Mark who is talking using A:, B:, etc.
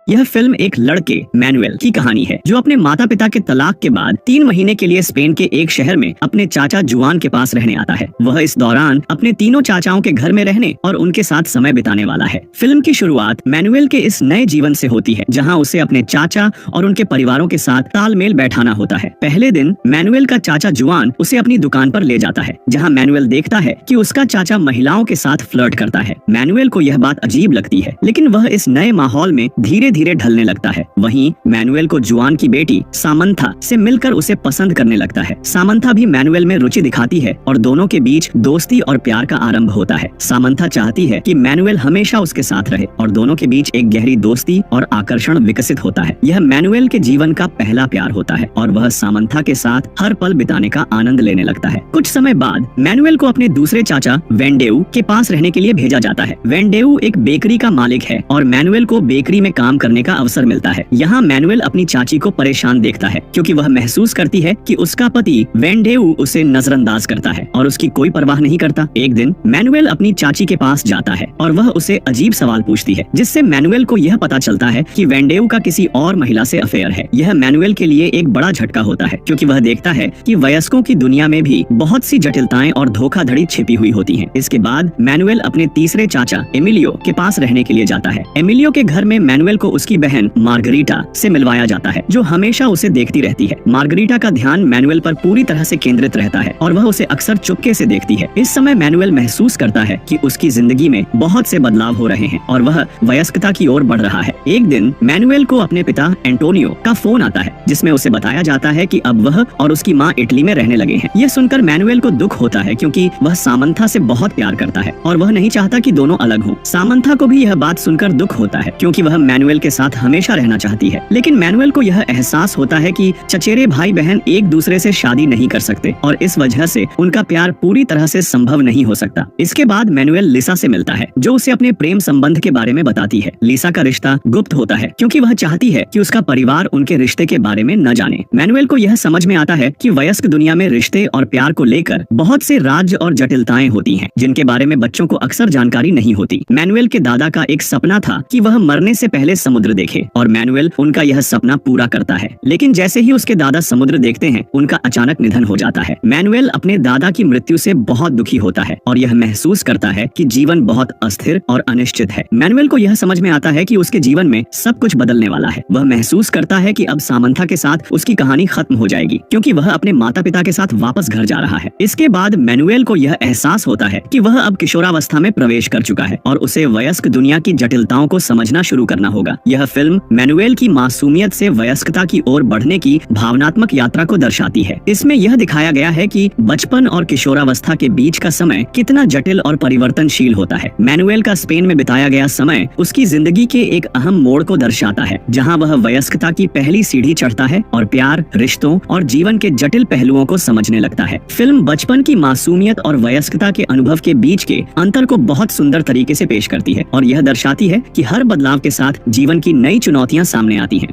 A: यह फिल्म एक लड़के मैनुएल की कहानी है जो अपने माता पिता के तलाक के बाद 3 महीने के लिए स्पेन के एक शहर में अपने चाचा जुआन के पास रहने आता है। वह इस दौरान अपने तीनों चाचाओं के घर में रहने और उनके साथ समय बिताने वाला है। फिल्म की शुरुआत मैनुएल के इस नए जीवन से होती है जहाँ उसे अपने चाचा और उनके परिवारों के साथ तालमेल बैठाना होता है। पहले दिन मैनुएल का चाचा जुआन उसे अपनी दुकान पर ले जाता है जहाँ मैनुएल देखता है कि उसका चाचा महिलाओं के साथ फ्लर्ट करता है। मैनुएल को यह बात अजीब लगती है लेकिन वह इस नए माहौल में धीरे धीरे ढलने लगता है। वहीं मैनुएल को जुआन की बेटी सामंथा से मिलकर उसे पसंद करने लगता है। सामंथा भी मैनुएल में रुचि दिखाती है और दोनों के बीच दोस्ती और प्यार का आरंभ होता है। सामंथा चाहती है कि मैनुएल हमेशा उसके साथ रहे और दोनों के बीच एक गहरी दोस्ती और आकर्षण विकसित होता है। यह मैनुएल के जीवन का पहला प्यार होता है और वह सामंथा के साथ हर पल बिताने का आनंद लेने लगता है। कुछ समय बाद मैनुएल को अपने दूसरे चाचा वेंडेउ के पास रहने के लिए भेजा जाता है। वेंडेउ एक बेकरी का मालिक है और मैनुएल को बेकरी में काम करने का अवसर मिलता है। यहाँ मैनुएल अपनी चाची को परेशान देखता है क्योंकि वह महसूस करती है कि उसका पति वेंडेउ उसे नजरअंदाज करता है और उसकी कोई परवाह नहीं करता। एक दिन मैनुएल अपनी चाची के पास जाता है और वह उसे अजीब सवाल पूछती है जिससे मैनुएल को यह पता चलता है कि वेंडेउ का किसी और महिला से अफेयर है। यह मैनुएल के लिए एक बड़ा झटका होता है क्योंकि वह देखता है कि वयस्कों की दुनिया में भी बहुत सी जटिलताएं और धोखाधड़ी छिपी हुई होती है। इसके बाद मैनुएल अपने तीसरे चाचा एमिलियो के पास रहने के लिए जाता है। एमिलियो के घर में मैनुएल को उसकी बहन मार्गरीटा से मिलवाया जाता है जो हमेशा उसे देखती रहती है। मार्गरीटा का ध्यान मैनुएल पर पूरी तरह से केंद्रित रहता है और वह उसे अक्सर चुपके से देखती है। इस समय मैनुएल महसूस करता है कि उसकी जिंदगी में बहुत से बदलाव हो रहे हैं और वह वयस्कता की ओर बढ़ रहा है। एक दिन मैनुएल को अपने पिता एंटोनियो का फोन आता है जिसमें उसे बताया जाता है कि अब वह और उसकी माँ इटली में रहने लगे हैं। यह सुनकर मैनुएल को दुख होता है क्योंकि वह सामंथा से बहुत प्यार करता है और वह नहीं चाहता कि दोनों अलग हों। सामंथा को भी यह बात सुनकर दुख होता है क्योंकि वह मैनुएल के साथ हमेशा रहना चाहती है। लेकिन मैनुएल को यह एहसास होता है कि चचेरे भाई बहन एक दूसरे से शादी नहीं कर सकते और इस वजह से उनका प्यार पूरी तरह से संभव नहीं हो सकता। इसके बाद मैनुएल लिसा से मिलता है जो उसे अपने प्रेम संबंध के बारे में बताती है। लिसा का रिश्ता गुप्त होता है क्योंकि वह चाहती है कि उसका परिवार उनके रिश्ते के बारे में न जाने। मैनुएल को यह समझ में आता है कि वयस्क दुनिया में रिश्ते और प्यार को लेकर बहुत से राज और जटिलताएं होती हैं जिनके बारे में बच्चों को अक्सर जानकारी नहीं होती। मैनुएल के दादा का एक सपना था कि वह मरने से पहले समुद्र देखे और मैनुएल उनका यह सपना पूरा करता है। लेकिन जैसे ही उसके दादा समुद्र देखते हैं उनका अचानक निधन हो जाता है। मैनुएल अपने दादा की मृत्यु से बहुत दुखी होता है और यह महसूस करता है कि जीवन बहुत अस्थिर और अनिश्चित है। मैनुएल को यह समझ में आता है कि उसके जीवन में सब कुछ बदलने वाला है। वह महसूस करता है कि अब सामंथा के साथ उसकी कहानी खत्म हो जाएगी क्योंकि वह अपने माता पिता के साथ वापस घर जा रहा है। इसके बाद मैनुएल को यह एहसास होता है कि वह अब किशोरावस्था में प्रवेश कर चुका है और उसे वयस्क दुनिया की जटिलताओं को समझना शुरू करना होगा। यह फिल्म मैनुएल की मासूमियत से वयस्कता की ओर बढ़ने की भावनात्मक यात्रा को दर्शाती है। इसमें यह दिखाया गया है कि बचपन और किशोरावस्था के बीच का समय कितना जटिल और परिवर्तनशील होता है। मैनुएल का स्पेन में बिताया गया समय उसकी जिंदगी के एक अहम मोड़ को दर्शाता है जहाँ वह वयस्कता की पहली सीढ़ी चढ़ता है और प्यार, रिश्तों और जीवन के जटिल पहलुओं को समझने लगता है। फिल्म बचपन की मासूमियत और वयस्कता के अनुभव के बीच के अंतर को बहुत सुंदर तरीके से पेश करती है और यह दर्शाती है कि हर बदलाव के साथ जीवन की नई चुनौतियां सामने आती हैं।